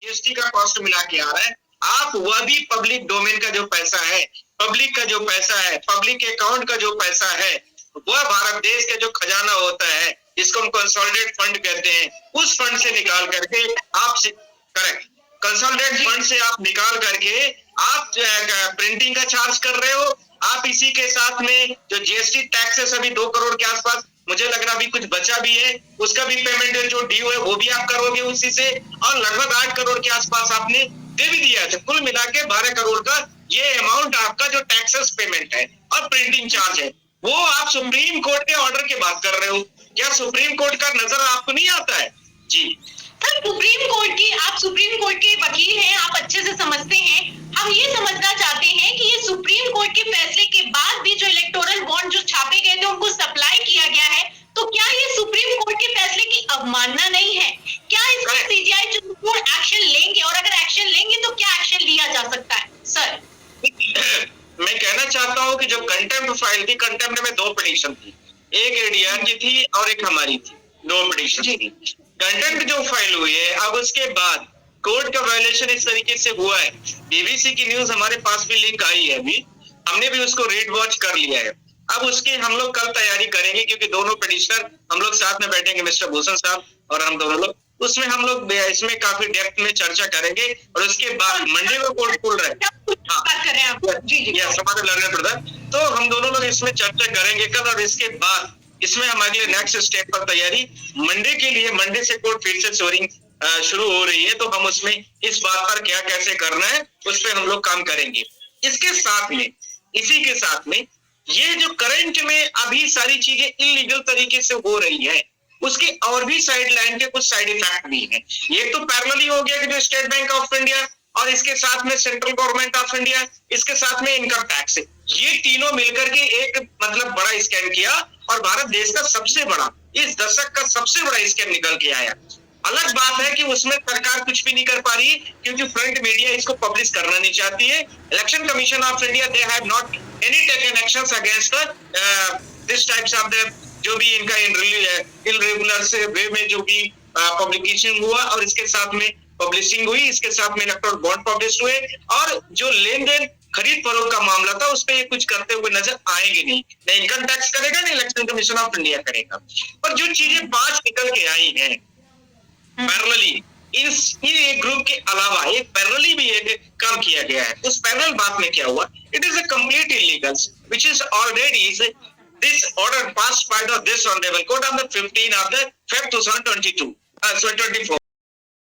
GST का cost मिला के आ रहा है, आप वह भी पब्लिक डोमेन का जो पैसा है, पब्लिक का जो पैसा है, पब्लिक अकाउंट का जो पैसा है, वह भारत देश का जो खजाना होता है, जिसको हम कंसोलिडेट फंड कहते हैं, उस फंड से निकाल करके आप करेक्ट कंसोलिडेट फंड से आप निकाल करके आप प्रिंटिंग का चार्ज कर रहे हो। आप इसी के साथ में जो जीएसटी टैक्स है सभी 2 करोड़ के आसपास, मुझे लग रहा अभी कुछ बचा भी है, उसका भी पेमेंट जो ड्यू है वो भी आप करोगे उसी से, और लगभग 8 करोड़ के आसपास आपने दे भी दिया था। कुल मिला के 12 करोड़ का ये अमाउंट आपका जो टैक्सेस पेमेंट है और प्रिंटिंग चार्ज है, वो आप सुप्रीम कोर्ट के ऑर्डर की बात कर रहे हो। क्या सुप्रीम कोर्ट का नजर आपको नहीं आता है? जी सर, आप सुप्रीम कोर्ट के वकील हैं, आप अच्छे से समझते हैं। हम ये समझना चाहते हैं कि ये सुप्रीम कोर्ट के फैसले के बाद भी जो इलेक्टोरल बॉन्ड जो छापे गए थे उनको सप्लाई किया गया है, तो क्या ये सुप्रीम कोर्ट के फैसले की अवमानना नहीं है? क्या इसमें सीजीआई जो एक्शन लेंगे, और अगर एक्शन लेंगे तो क्या एक्शन लिया जा सकता है? सर मैं कहना चाहता हूँ कि जब कंटेम्प्ट फाइल थी, कंटेम्प्ट में 2 पिटीशन थी, एक एडीआर की थी और एक हमारी थी, 2 पिटीशन थी। कंटेम्प्ट जो फाइल हुई है, अब उसके बाद कोर्ट का वायलेशन इस तरीके से हुआ है, बीबीसी की न्यूज हमारे पास भी लिंक आई है, अभी हमने भी उसको रीड वॉच कर लिया है। अब उसकी हम लोग कल तैयारी करेंगे, क्योंकि दोनों पिटीशनर हम लोग साथ में बैठेंगे, मिस्टर भूषण साहब और हम दोनों लोग, उसमें हम लोग इसमें काफी डेप्थ में चर्चा करेंगे, और उसके बाद मंडे को कोर्ट खुल रहा है। हमारे लर्नर ब्रदर, तो हम दोनों लोग इसमें चर्चा करेंगे कल, और इसके बाद इसमें हम अगले नेक्स्ट स्टेप पर तैयारी मंडे के लिए, मंडे से कोर्ट फिर से सोरिंग शुरू हो रही है, तो हम उसमें इस बात पर क्या कैसे करना है उस पर हम लोग काम करेंगे। इसके साथ में, इसी के साथ में, ये जो करंट में अभी सारी चीजें इलीगल तरीके से हो रही है, उसके और भी साइड लाइन के कुछ साइड इफेक्ट भी हैं। ये तो पैरेलली हो गया कि जो स्टेट बैंक ऑफ इंडिया और इसके साथ में सेंट्रल गवर्नमेंट ऑफ इंडिया, इसके साथ में इनकम टैक्स, ये तीनों मिलकर के एक मतलब बड़ा स्कैम किया, और भारत देश का सबसे बड़ा, इस दशक का सबसे बड़ा स्कैम निकल के आया। अलग बात है कि उसमें सरकार कुछ भी नहीं कर पा रही, क्योंकि फ्रंट मीडिया इसको पब्लिश करना नहीं चाहती है। Election commission of India, they have not any taken actions against this types of the, जो भी इनका इरेगुलर से वे में जो भी पब्लिकेशन हुआ, और इसके साथ में पब्लिशिंग हुई, इसके साथ में इलेक्टोरल बॉन्ड पब्लिश हुए, और जो लेन देन खरीद फरोख्त का मामला था उस पर ये कुछ करते हुए नजर आएंगे नहीं। न इनकम टैक्स करेगा, न इलेक्शन कमीशन ऑफ इंडिया करेगा। और जो चीजें 5 निकल के आई हैं पैरेलली, इस एक ग्रुप के अलावा एक पैरेलली भी एक काम किया गया है। उस पैरेलल बात में क्या हुआ, it is a complete illegal which is already this order passed by this honorable court on the 15th of the Feb 2022, 24.